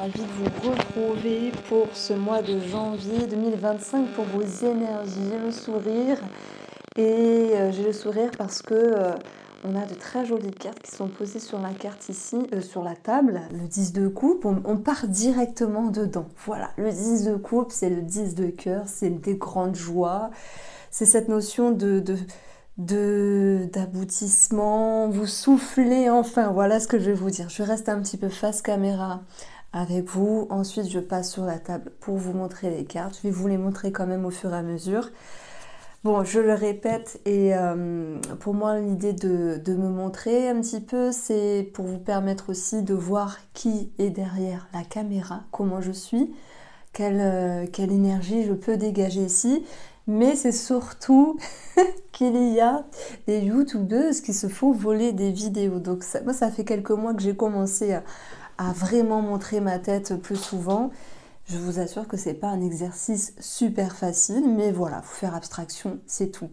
ravie de vous retrouver pour ce mois de janvier 2025 pour vos énergies, le sourire. Et j'ai le sourire parce que on a de très jolies cartes qui sont posées sur la carte ici, sur la table. Le 10 de coupe, on part directement dedans. Voilà, le 10 de coupe, c'est le 10 de cœur, c'est des grandes joies. C'est cette notion d'aboutissement, vous soufflez enfin, voilà ce que je vais vous dire. Je reste un petit peu face caméra avec vous, ensuite je passe sur la table pour vous montrer les cartes, je vais vous les montrer quand même au fur et à mesure. Bon, je le répète, et pour moi l'idée de me montrer un petit peu, c'est pour vous permettre aussi de voir qui est derrière la caméra, comment je suis, quelle énergie je peux dégager ici. Mais c'est surtout qu'il y a des youtubeuses qui se font voler des vidéos. Donc moi, ça fait quelques mois que j'ai commencé à vraiment montrer ma tête plus souvent. Je vous assure que c'est pas un exercice super facile, mais voilà, faut faire abstraction, c'est tout.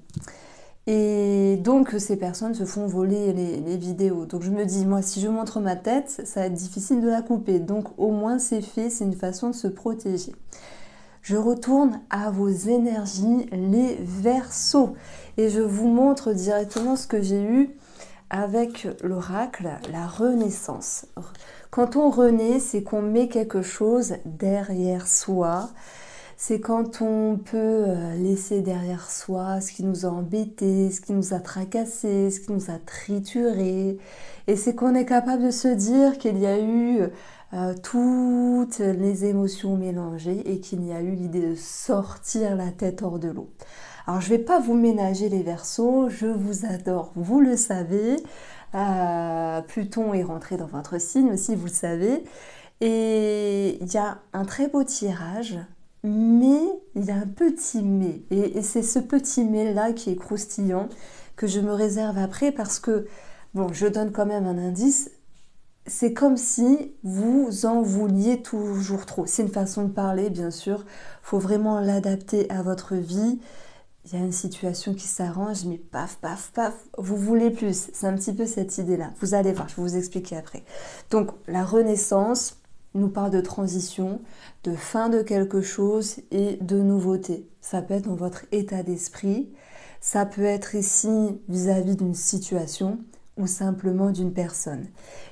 Et donc ces personnes se font voler les vidéos. Donc je me dis, moi, si je montre ma tête, ça va être difficile de la couper. Donc au moins c'est fait, c'est une façon de se protéger. Je retourne à vos énergies, les Verseaux. Et je vous montre directement ce que j'ai eu avec l'oracle, la renaissance. Quand on renaît, c'est qu'on met quelque chose derrière soi. C'est quand on peut laisser derrière soi ce qui nous a embêtés, ce qui nous a tracassés, ce qui nous a triturés. Et c'est qu'on est capable de se dire qu'il y a eu toutes les émotions mélangées et qu'il y a eu l'idée de sortir la tête hors de l'eau. Alors je ne vais pas vous ménager les Verseaux, je vous adore, vous le savez. Pluton est rentré dans votre signe aussi, vous le savez. Et il y a un très beau tirage, mais il y a un petit mais. Et c'est ce petit mais là qui est croustillant, que je me réserve après parce que, bon, je donne quand même un indice. C'est comme si vous en vouliez toujours trop. C'est une façon de parler, bien sûr. Il faut vraiment l'adapter à votre vie. Il y a une situation qui s'arrange, mais paf, paf, paf, vous voulez plus. C'est un petit peu cette idée-là. Vous allez voir, je vais vous expliquer après. Donc, la renaissance nous parle de transition, de fin de quelque chose et de nouveauté. Ça peut être dans votre état d'esprit. Ça peut être ici vis-à-vis d'une situation ou simplement d'une personne.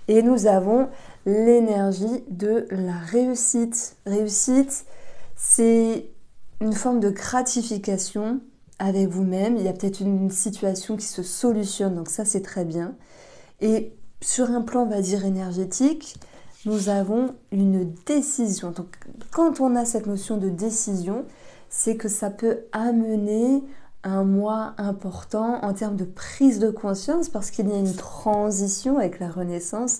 Et nous avons l'énergie de la réussite. Réussite, c'est une forme de gratification avec vous-même. Il y a peut-être une situation qui se solutionne, donc ça c'est très bien. Et sur un plan, on va dire, énergétique, nous avons une décision. Donc quand on a cette notion de décision, c'est que ça peut amener un mois important en termes de prise de conscience parce qu'il y a une transition avec la renaissance,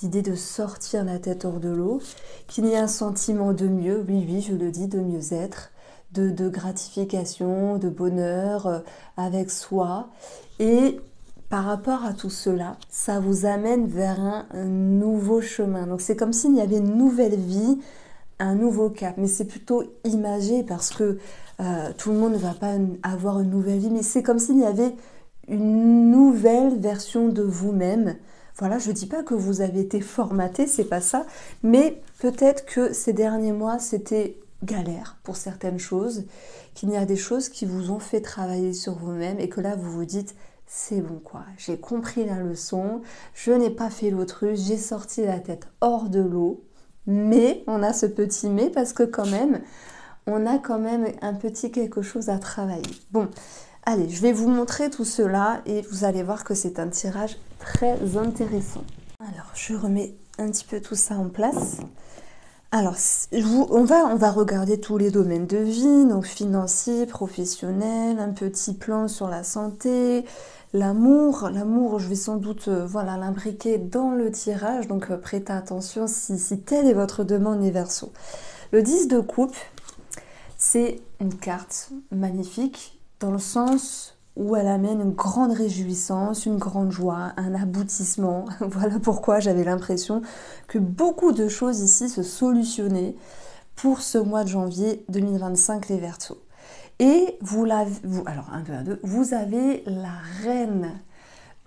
l'idée de sortir la tête hors de l'eau, qu'il y a un sentiment de mieux, oui, je le dis, de mieux-être, de gratification, de bonheur avec soi. Et par rapport à tout cela, ça vous amène vers un nouveau chemin. Donc c'est comme s'il y avait une nouvelle vie, un nouveau cap. Mais c'est plutôt imagé parce que tout le monde ne va pas avoir une nouvelle vie, mais c'est comme s'il y avait une nouvelle version de vous-même. Voilà, je ne dis pas que vous avez été formaté, c'est pas ça, mais peut-être que ces derniers mois, c'était galère pour certaines choses, qu'il y a des choses qui vous ont fait travailler sur vous-même et que là, vous vous dites, c'est bon quoi, j'ai compris la leçon, je n'ai pas fait l'autruche, j'ai sorti la tête hors de l'eau, mais on a ce petit mais parce que quand même, on a quand même un petit quelque chose à travailler. Bon, allez, je vais vous montrer tout cela et vous allez voir que c'est un tirage très intéressant. Alors, je remets un petit peu tout ça en place. Alors, on va regarder tous les domaines de vie, donc financier, professionnel, un petit plan sur la santé, l'amour. L'amour, je vais sans doute voilà, l'imbriquer dans le tirage, donc prêtez attention si telle est votre demande, les Verseaux. Le 10 de coupe, c'est une carte magnifique dans le sens où elle amène une grande réjouissance, une grande joie, un aboutissement. Voilà pourquoi j'avais l'impression que beaucoup de choses ici se solutionnaient pour ce mois de janvier 2025, les Verseaux. Et vous avez la reine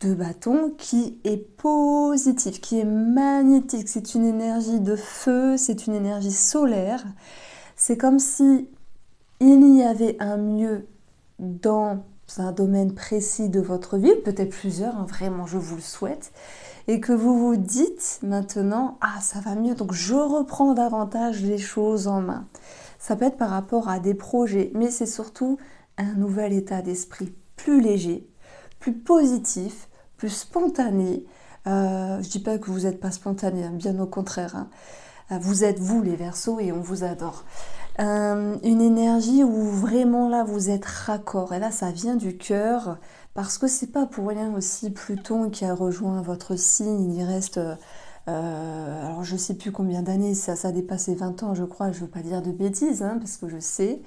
de bâton qui est positif, qui est magnétique. C'est une énergie de feu, c'est une énergie solaire. C'est comme si il y avait un mieux dans un domaine précis de votre vie, peut-être plusieurs, hein, vraiment je vous le souhaite, et que vous vous dites maintenant, ah ça va mieux, donc je reprends davantage les choses en main. Ça peut être par rapport à des projets, mais c'est surtout un nouvel état d'esprit, plus léger, plus positif, plus spontané. Je dis pas que vous n'êtes pas spontané, hein, bien au contraire. Hein. Vous êtes vous les Verseaux et on vous adore. Une énergie où vraiment là vous êtes raccord. Et là ça vient du cœur parce que c'est pas pour rien aussi Pluton qui a rejoint votre signe. Il y reste, alors je sais plus combien d'années, ça a dépassé 20 ans je crois. Je veux pas dire de bêtises hein, parce que je sais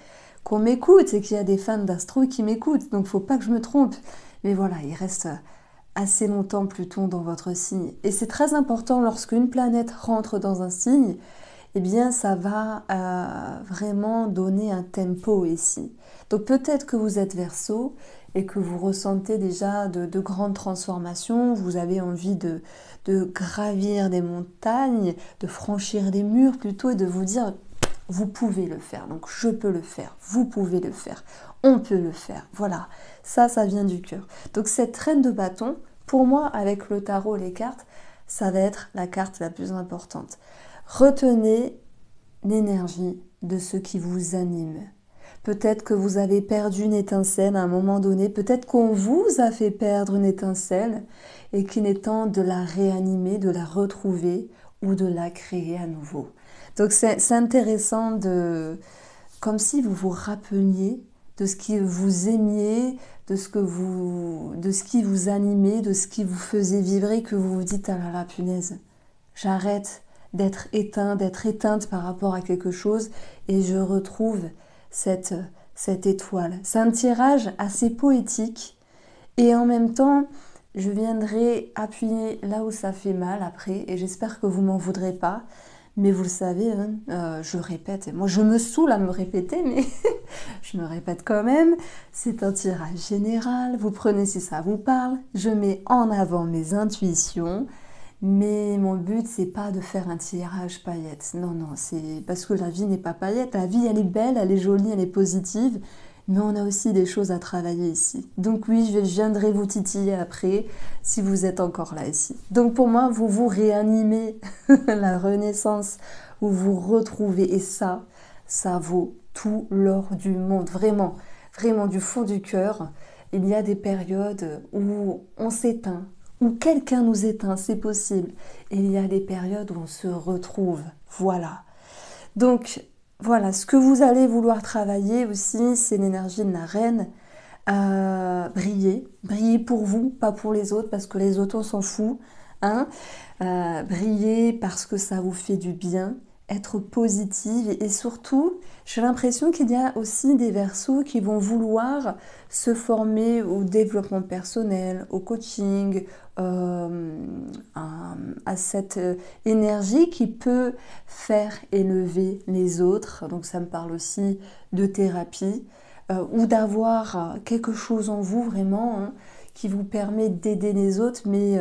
qu'on m'écoute et qu'il y a des fans d'astro qui m'écoutent. Donc faut pas que je me trompe. Mais voilà, il reste assez longtemps Pluton dans votre signe. Et c'est très important lorsqu'une planète rentre dans un signe, eh bien ça va vraiment donner un tempo ici. Donc peut-être que vous êtes Verseau et que vous ressentez déjà de grandes transformations, vous avez envie de gravir des montagnes, de franchir des murs plutôt et de vous dire vous pouvez le faire, donc je peux le faire, vous pouvez le faire, on peut le faire, voilà, ça vient du cœur. Donc cette reine de bâton, pour moi, avec le tarot et les cartes, ça va être la carte la plus importante. Retenez l'énergie de ce qui vous anime. Peut-être que vous avez perdu une étincelle à un moment donné, peut-être qu'on vous a fait perdre une étincelle et qu'il est temps de la réanimer, de la retrouver ou de la créer à nouveau. Donc c'est intéressant de, comme si vous vous rappeliez de ce qui vous aimiez, de ce qui vous animait, de ce qui vous faisait vibrer, que vous vous dites ah là là punaise, j'arrête d'être éteinte par rapport à quelque chose et je retrouve cette étoile. C'est un tirage assez poétique et en même temps je viendrai appuyer là où ça fait mal après et j'espère que vous m'en voudrez pas. Mais vous le savez, hein, je répète, et moi je me saoule à me répéter, mais je me répète quand même, c'est un tirage général, vous prenez si ça vous parle, je mets en avant mes intuitions, mais mon but c'est pas de faire un tirage paillettes, non, c'est parce que la vie n'est pas paillette, la vie elle est belle, elle est jolie, elle est positive, mais on a aussi des choses à travailler ici. Donc oui, je viendrai vous titiller après, si vous êtes encore là ici. Donc pour moi, vous vous réanimez la renaissance, vous vous retrouvez, et ça vaut tout l'or du monde, vraiment, vraiment du fond du cœur. Il y a des périodes où on s'éteint, où quelqu'un nous éteint, c'est possible. Et il y a des périodes où on se retrouve, voilà. Donc, voilà, ce que vous allez vouloir travailler aussi, c'est l'énergie de la reine. Briller pour vous, pas pour les autres, parce que les autres, on s'en fout. Hein. Briller parce que ça vous fait du bien, être positive et surtout, j'ai l'impression qu'il y a aussi des Verseaux qui vont vouloir se former au développement personnel, au coaching, à cette énergie qui peut faire élever les autres. Donc ça me parle aussi de thérapie ou d'avoir quelque chose en vous vraiment hein, qui vous permet d'aider les autres, mais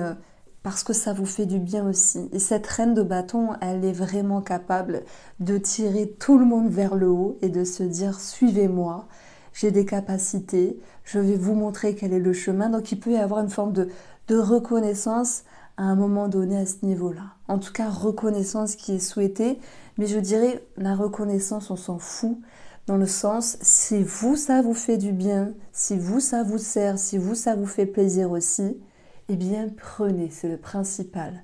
parce que ça vous fait du bien aussi. Et cette reine de bâton, elle est vraiment capable de tirer tout le monde vers le haut et de se dire « suivez-moi, j'ai des capacités, je vais vous montrer quel est le chemin ». Donc il peut y avoir une forme de reconnaissance à un moment donné à ce niveau-là. En tout cas, reconnaissance qui est souhaitée, mais je dirais la reconnaissance, on s'en fout, dans le sens, si vous, ça vous fait du bien, si vous, ça vous sert, si vous, ça vous fait plaisir aussi, eh bien, prenez, c'est le principal.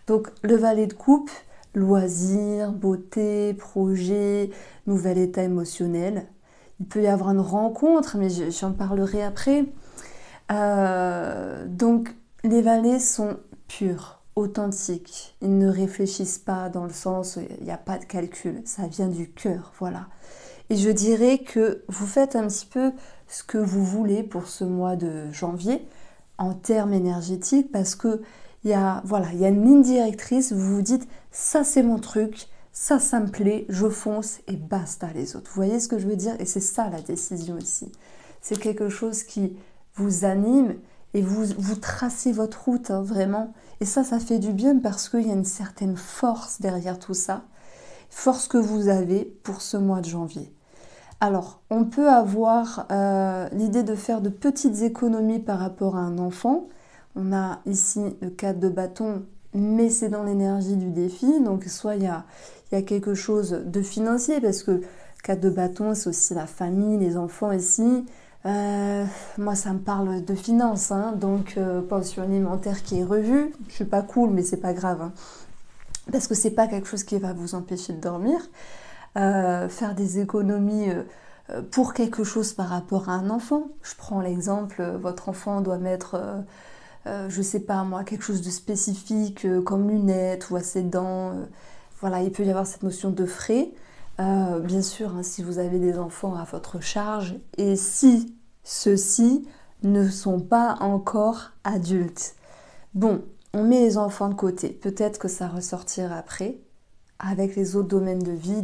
Donc, le valet de coupe, loisirs, beauté, projet, nouvel état émotionnel. Il peut y avoir une rencontre, mais j'en parlerai après. Donc, les valets sont purs, authentiques. Ils ne réfléchissent pas dans le sens, il n'y a pas de calcul, ça vient du cœur, voilà. Et je dirais que vous faites un petit peu ce que vous voulez pour ce mois de janvier, en termes énergétiques, parce que il y a une ligne directrice, vous vous dites ça c'est mon truc, ça me plaît, je fonce et basta les autres. Vous voyez ce que je veux dire? Et c'est ça la décision aussi. C'est quelque chose qui vous anime et vous tracez votre route, hein, vraiment. Et ça fait du bien parce qu'il y a une certaine force derrière tout ça, force que vous avez pour ce mois de janvier. Alors, on peut avoir l'idée de faire de petites économies par rapport à un enfant. On a ici le 4 de bâton, mais c'est dans l'énergie du défi. Donc, soit il y a quelque chose de financier, parce que 4 de bâton, c'est aussi la famille, les enfants ici. Moi, ça me parle de finances, hein, donc pension alimentaire qui est revue. Je suis pas cool, mais c'est pas grave, hein, parce que c'est pas quelque chose qui va vous empêcher de dormir. Faire des économies pour quelque chose par rapport à un enfant. Je prends l'exemple, votre enfant doit mettre, je sais pas moi, quelque chose de spécifique comme lunettes ou à ses dents. Voilà, il peut y avoir cette notion de frais. Bien sûr, hein, si vous avez des enfants à votre charge et si ceux-ci ne sont pas encore adultes. Bon, on met les enfants de côté. Peut-être que ça ressortira après avec les autres domaines de vie,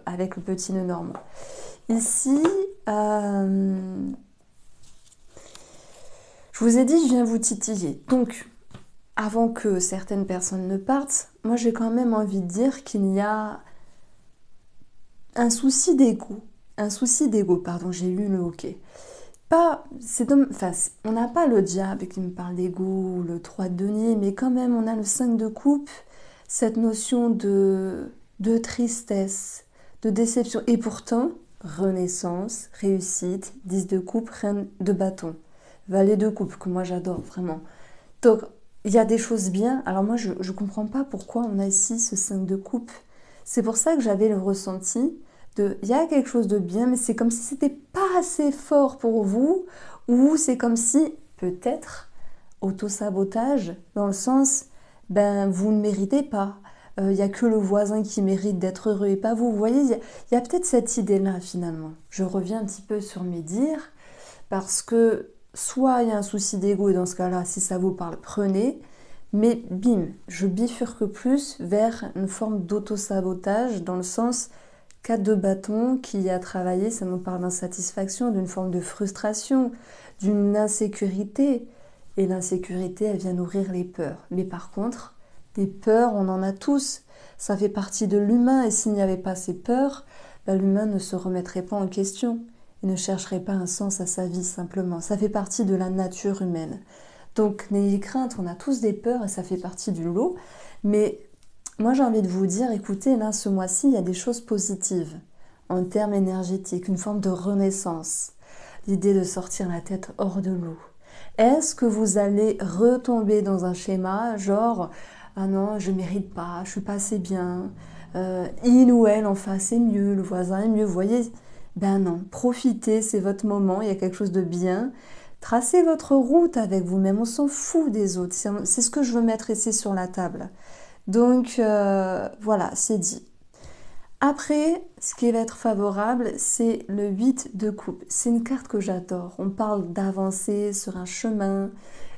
avec le petit nœud normand. Ici, je vous ai dit, je viens vous titiller. Donc, avant que certaines personnes ne partent, moi j'ai quand même envie de dire qu'il y a un souci d'ego. Pardon, j'ai lu le hockey. On n'a pas le diable qui me parle d'ego ou le 3 de denier, mais quand même on a le 5 de coupe, cette notion de tristesse, de déception. Et pourtant, renaissance, réussite, 10 de coupe, reine de bâton, valet de coupe, que moi j'adore vraiment. Donc, il y a des choses bien. Alors moi, je ne comprends pas pourquoi on a ici ce 5 de coupe. C'est pour ça que j'avais le ressenti il y a quelque chose de bien, mais c'est comme si c'était pas assez fort pour vous, ou c'est comme si, peut-être, auto-sabotage, dans le sens, ben, vous ne méritez pas. Il n'y a que le voisin qui mérite d'être heureux et pas vous. Vous voyez, il y a peut-être cette idée-là, finalement. Je reviens un petit peu sur mes dires, parce que soit il y a un souci d'ego, et dans ce cas-là, si ça vous parle, prenez. Mais bim, je bifurque plus vers une forme d'auto-sabotage, dans le sens 4 de bâton qui a travaillé, ça nous parle d'insatisfaction, d'une forme de frustration, d'une insécurité. Et l'insécurité, elle vient nourrir les peurs. Mais par contre, des peurs, on en a tous. Ça fait partie de l'humain. Et s'il n'y avait pas ces peurs, ben, l'humain ne se remettrait pas en question. Il ne chercherait pas un sens à sa vie, simplement. Ça fait partie de la nature humaine. Donc, n'ayez crainte, on a tous des peurs et ça fait partie du lot. Mais moi, j'ai envie de vous dire, écoutez, là, ce mois-ci, il y a des choses positives en termes énergétiques, une forme de renaissance, l'idée de sortir la tête hors de l'eau. Est-ce que vous allez retomber dans un schéma genre « Ah non, je mérite pas, je suis pas assez bien, il ou elle en face est mieux, le voisin est mieux », vous voyez? Ben non, profitez, c'est votre moment, il y a quelque chose de bien. Tracez votre route avec vous-même, on s'en fout des autres, c'est ce que je veux mettre ici sur la table. Donc voilà, c'est dit. Après, ce qui va être favorable, c'est le 8 de coupe. C'est une carte que j'adore. On parle d'avancer sur un chemin,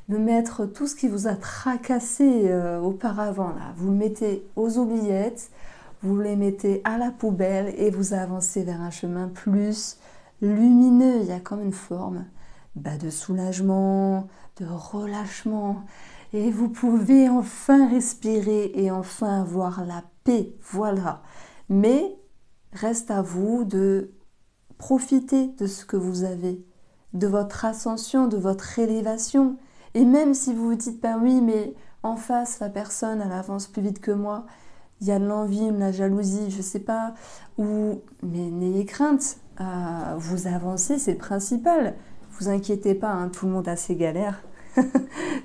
de mettre tout ce qui vous a tracassé auparavant. Là. Vous le mettez aux oubliettes, vous les mettez à la poubelle et vous avancez vers un chemin plus lumineux. Il y a comme une forme de soulagement, de relâchement. Et vous pouvez enfin respirer et enfin avoir la paix, voilà. Mais reste à vous de profiter de ce que vous avez, de votre ascension, de votre élévation. Et même si vous vous dites, ben oui, mais en face, la personne, elle avance plus vite que moi, il y a de l'envie, de la jalousie, je sais pas, mais n'ayez crainte, vous avancez, c'est le principal. Vous inquiétez pas, hein, tout le monde a ses galères.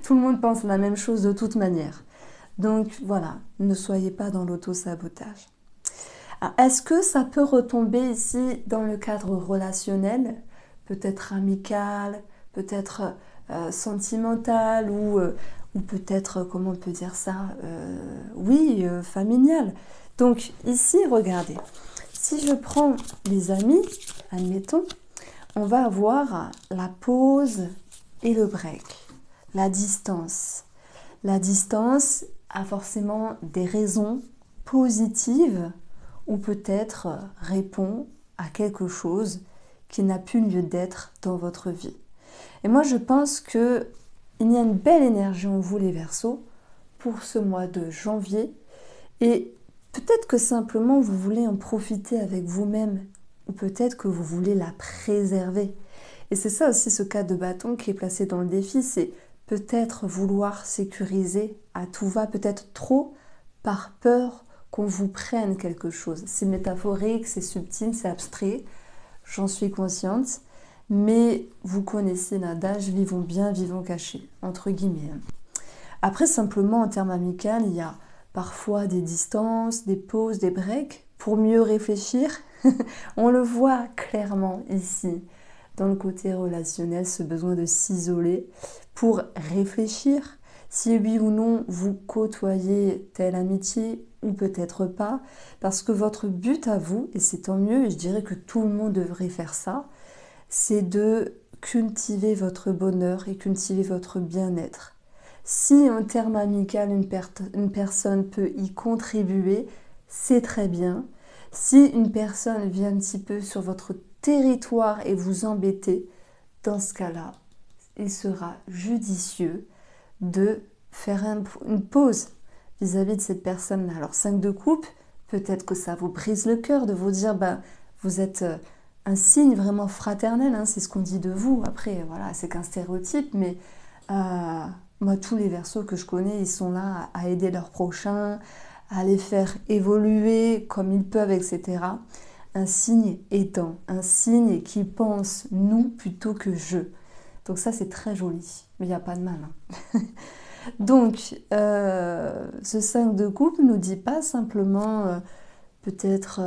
Tout le monde pense la même chose de toute manière. Donc voilà, ne soyez pas dans l'auto-sabotage. Est-ce que ça peut retomber ici dans le cadre relationnel, peut-être amical, peut-être sentimental ou peut-être, comment on peut dire ça, oui, familial. Donc ici, regardez, si je prends les amis, admettons, on va avoir la pause et le break. La distance. La distance a forcément des raisons positives ou peut-être répond à quelque chose qui n'a plus lieu d'être dans votre vie. Et moi, je pense que il y a une belle énergie en vous, les Verseaux, pour ce mois de janvier. Et peut-être que simplement vous voulez en profiter avec vous-même, ou peut-être que vous voulez la préserver. Et c'est ça aussi ce cadre de bâton qui est placé dans le défi, c'est peut-être vouloir sécuriser à tout va, peut-être trop, par peur qu'on vous prenne quelque chose. C'est métaphorique, c'est subtil, c'est abstrait, j'en suis consciente, mais vous connaissez l'adage vivons bien, vivons cachés, entre guillemets. Après, simplement en termes amicaux, il y a parfois des distances, des pauses, des breaks pour mieux réfléchir. On le voit clairement ici, dans le côté relationnel, ce besoin de s'isoler pour réfléchir si oui ou non vous côtoyez telle amitié ou peut-être pas, parce que votre but à vous, et c'est tant mieux, et je dirais que tout le monde devrait faire ça, c'est de cultiver votre bonheur et cultiver votre bien-être. Si en termes amical, une personne peut y contribuer, c'est très bien. Si une personne vient un petit peu sur votre territoire et vous embêter, dans ce cas-là, il sera judicieux de faire une pause vis-à-vis de cette personne-là. Alors 5 de coupe, peut-être que ça vous brise le cœur de vous dire, vous êtes un signe vraiment fraternel, hein, c'est ce qu'on dit de vous. Après, voilà, c'est qu'un stéréotype, mais moi, tous les Verseaux que je connais, ils sont là à aider leurs prochains, à les faire évoluer comme ils peuvent, etc. Un signe étant, un signe qui pense nous plutôt que je. Donc ça, c'est très joli, mais il n'y a pas de mal. Hein. Donc, ce 5 de coupe ne nous dit pas simplement peut-être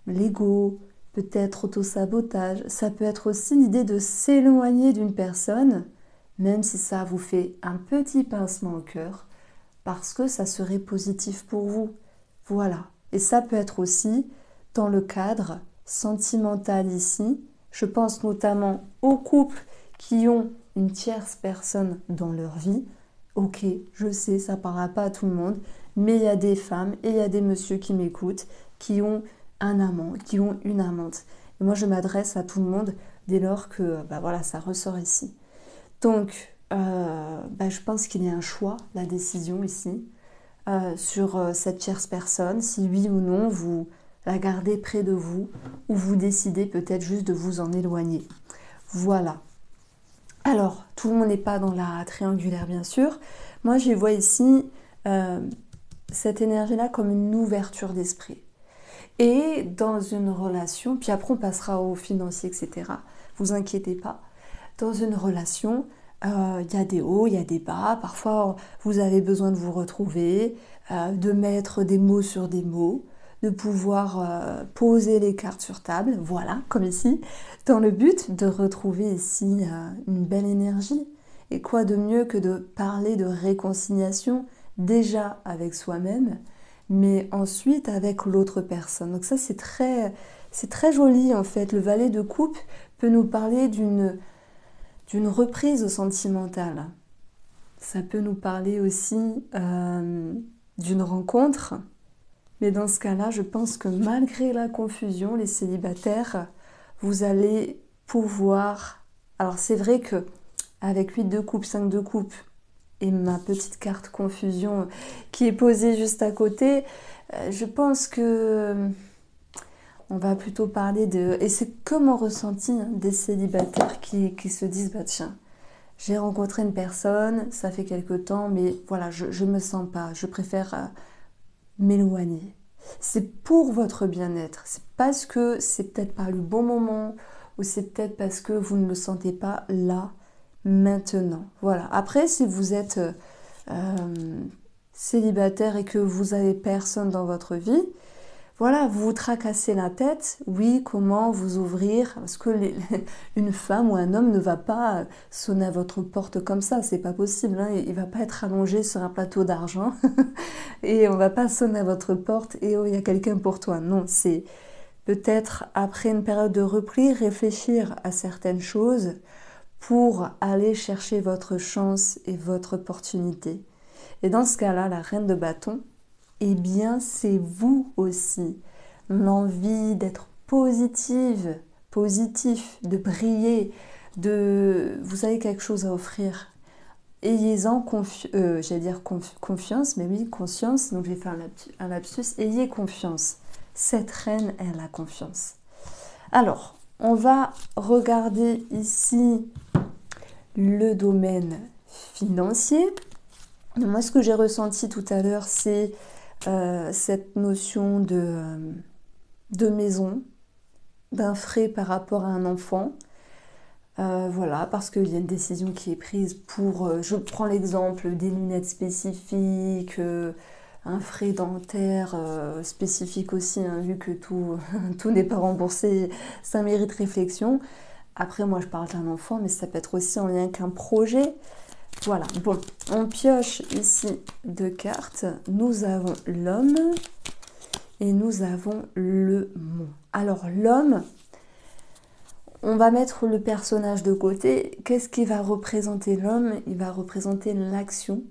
l'ego, peut-être autosabotage. Ça peut être aussi l'idée de s'éloigner d'une personne, même si ça vous fait un petit pincement au cœur, parce que ça serait positif pour vous. Voilà. Et ça peut être aussi dans le cadre sentimental ici. Je pense notamment aux couples qui ont une tierce personne dans leur vie. Ok, je sais, ça ne parlera pas à tout le monde, mais il y a des femmes et il y a des messieurs qui m'écoutent, qui ont un amant, qui ont une amante. Et moi, je m'adresse à tout le monde dès lors que voilà, ça ressort ici. Donc, je pense qu'il y a un choix, la décision ici, sur cette tierce personne, si oui ou non vous la gardez près de vous, ou vous décidez peut-être juste de vous en éloigner. Voilà. Alors, tout le monde n'est pas dans la triangulaire, bien sûr. Moi, je vois ici cette énergie-là comme une ouverture d'esprit. Et dans une relation, puis après on passera au financier, etc. Vous inquiétez pas. Dans une relation, il y a des hauts, il y a des bas. Parfois, vous avez besoin de vous retrouver, de mettre des mots sur des mots, de pouvoir poser les cartes sur table, voilà, comme ici, dans le but de retrouver ici une belle énergie. Et quoi de mieux que de parler de réconciliation, déjà avec soi-même, mais ensuite avec l'autre personne. Donc ça, c'est très joli en fait. Le valet de coupe peut nous parler d'une reprise sentimentale. Ça peut nous parler aussi d'une rencontre. Mais dans ce cas-là, je pense que malgré la confusion, les célibataires, vous allez pouvoir... Alors c'est vrai que avec 8 de coupe, 5 de coupe et ma petite carte confusion qui est posée juste à côté, je pense que on va plutôt parler de... Et c'est comme mon ressenti des célibataires qui se disent, tiens, j'ai rencontré une personne, ça fait quelque temps, mais voilà, je me sens pas, je préfère m'éloigner. C'est pour votre bien-être. C'est parce que c'est peut-être pas le bon moment ou c'est peut-être parce que vous ne le sentez pas là, maintenant. Voilà. Après, si vous êtes célibataire et que vous avez personne dans votre vie, voilà, vous vous tracassez la tête, oui, comment vous ouvrir, parce que une femme ou un homme ne va pas sonner à votre porte comme ça, c'est pas possible, hein, il va pas être allongé sur un plateau d'argent et on va pas sonner à votre porte et oh, il y a quelqu'un pour toi. Non, c'est peut-être après une période de repli, réfléchir à certaines choses pour aller chercher votre chance et votre opportunité. Et dans ce cas-là, la reine de bâton, eh bien, c'est vous aussi. L'envie d'être positif, de briller, vous avez quelque chose à offrir. Ayez-en confiance, mais oui, conscience. Donc j'ai fait un lapsus. Ayez confiance. Cette reine, elle a confiance. Alors, on va regarder ici le domaine financier. Moi, ce que j'ai ressenti tout à l'heure, c'est cette notion de maison, d'un frais par rapport à un enfant. Voilà, parce qu'il y a une décision qui est prise pour, je prends l'exemple des lunettes spécifiques, un frais dentaire spécifique aussi, hein, vu que tout, tout n'est pas remboursé, ça mérite réflexion. Après, moi, je parle d'un enfant, mais ça peut être aussi en lien qu'un projet. Voilà, bon, on pioche ici 2 cartes. Nous avons l'homme et nous avons le mont. Alors, l'homme... On va mettre le personnage de côté. Qu'est-ce qui va représenter l'homme? Il va représenter l'action,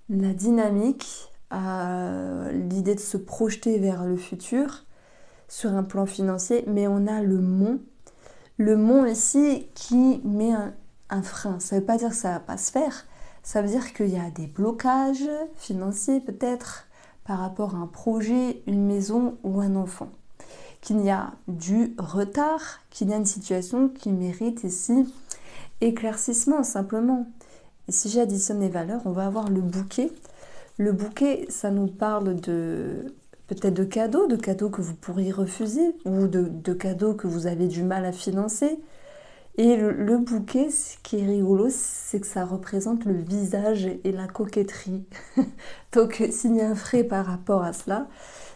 la dynamique, l'idée de se projeter vers le futur sur un plan financier. Mais on a le mont. Le mont ici qui met un frein. Ça ne veut pas dire que ça ne va pas se faire. Ça veut dire qu'il y a des blocages financiers peut-être par rapport à un projet, une maison ou un enfant. Qu'il y a du retard, qu'il y a une situation qui mérite ici éclaircissement simplement. Et si j'additionne les valeurs, on va avoir le bouquet. Le bouquet, ça nous parle de peut-être de cadeaux que vous pourriez refuser ou de cadeaux que vous avez du mal à financer. Et le bouquet, ce qui est rigolo, c'est que ça représente le visage et la coquetterie. Donc s'il y a un frais par rapport à cela,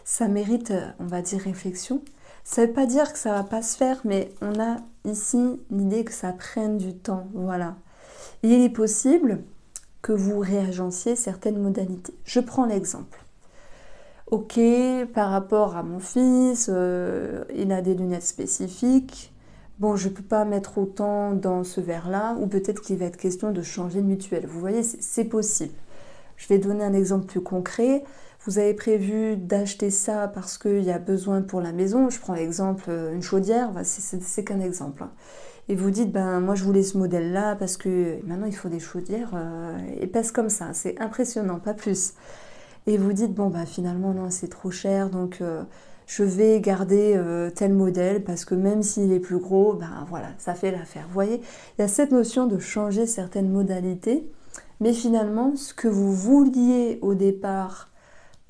ça mérite, on va dire, réflexion. Ça ne veut pas dire que ça ne va pas se faire, mais on a ici l'idée que ça prenne du temps. Voilà. Et il est possible que vous réagenciez certaines modalités. Je prends l'exemple. Ok, par rapport à mon fils, il a des lunettes spécifiques. Bon, je ne peux pas mettre autant dans ce verre-là, ou peut-être qu'il va être question de changer de mutuelle. Vous voyez, c'est possible. Je vais donner un exemple plus concret. Vous avez prévu d'acheter ça parce qu'il y a besoin pour la maison. Je prends l'exemple, une chaudière, c'est qu'un exemple. Et vous dites, ben moi je voulais ce modèle-là parce que maintenant il faut des chaudières épaisses comme ça. C'est impressionnant, pas plus. Et vous dites, bon ben finalement non, c'est trop cher, donc je vais garder tel modèle parce que même s'il est plus gros, ben voilà, ça fait l'affaire. Vous voyez, il y a cette notion de changer certaines modalités, mais finalement, ce que vous vouliez au départ,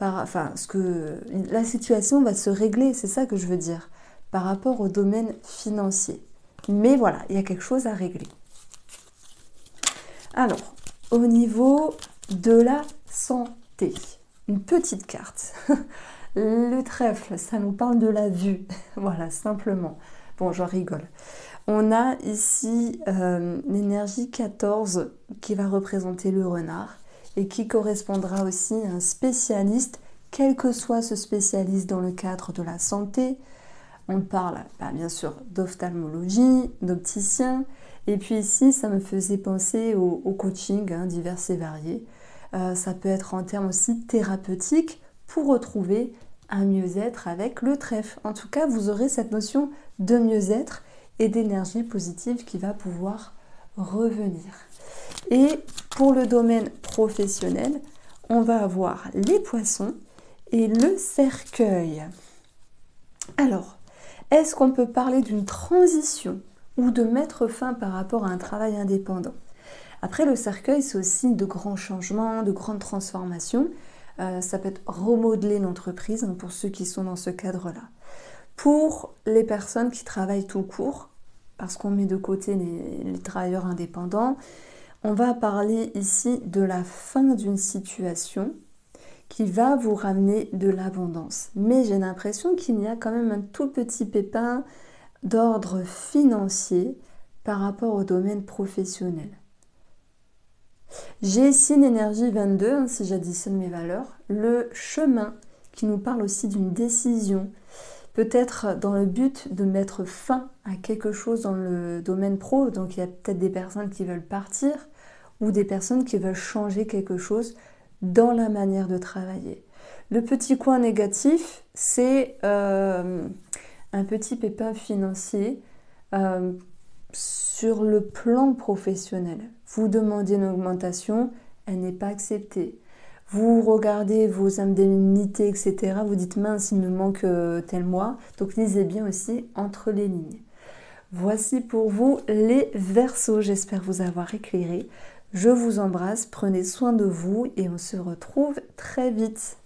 la situation va se régler, c'est ça que je veux dire, par rapport au domaine financier. Mais voilà, il y a quelque chose à régler. Alors, au niveau de la santé, une petite carte. Le trèfle, ça nous parle de la vue. Voilà, simplement. Bon, j'en rigole. On a ici l'énergie 14 qui va représenter le renard et qui correspondra aussi à un spécialiste, quel que soit ce spécialiste dans le cadre de la santé. On parle bien sûr d'ophtalmologie, d'opticien, et puis ici ça me faisait penser au coaching divers et variés. Ça peut être en termes aussi thérapeutiques pour retrouver un mieux-être avec le trèfle. En tout cas, vous aurez cette notion de mieux-être et d'énergie positive qui va pouvoir revenir. Et pour le domaine professionnel, on va avoir les poissons et le cercueil. Alors, est-ce qu'on peut parler d'une transition ou de mettre fin par rapport à un travail indépendant? Après, le cercueil, c'est aussi de grands changements, de grandes transformations. Ça peut être remodeler l'entreprise pour ceux qui sont dans ce cadre-là. Pour les personnes qui travaillent tout court, parce qu'on met de côté les travailleurs indépendants, on va parler ici de la fin d'une situation qui va vous ramener de l'abondance. Mais j'ai l'impression qu'il y a quand même un tout petit pépin d'ordre financier par rapport au domaine professionnel. J'ai ici l'énergie 22, si j'additionne mes valeurs, le chemin qui nous parle aussi d'une décision, peut-être dans le but de mettre fin à quelque chose dans le domaine pro. Donc il y a peut-être des personnes qui veulent partir ou des personnes qui veulent changer quelque chose dans la manière de travailler. Le petit coin négatif, c'est un petit pépin financier Sur le plan professionnel, vous demandez une augmentation, elle n'est pas acceptée. Vous regardez vos indemnités, etc. Vous dites mince, il me manque tel mois. Donc lisez bien aussi entre les lignes. Voici pour vous les Verseaux. J'espère vous avoir éclairé. Je vous embrasse, prenez soin de vous et on se retrouve très vite.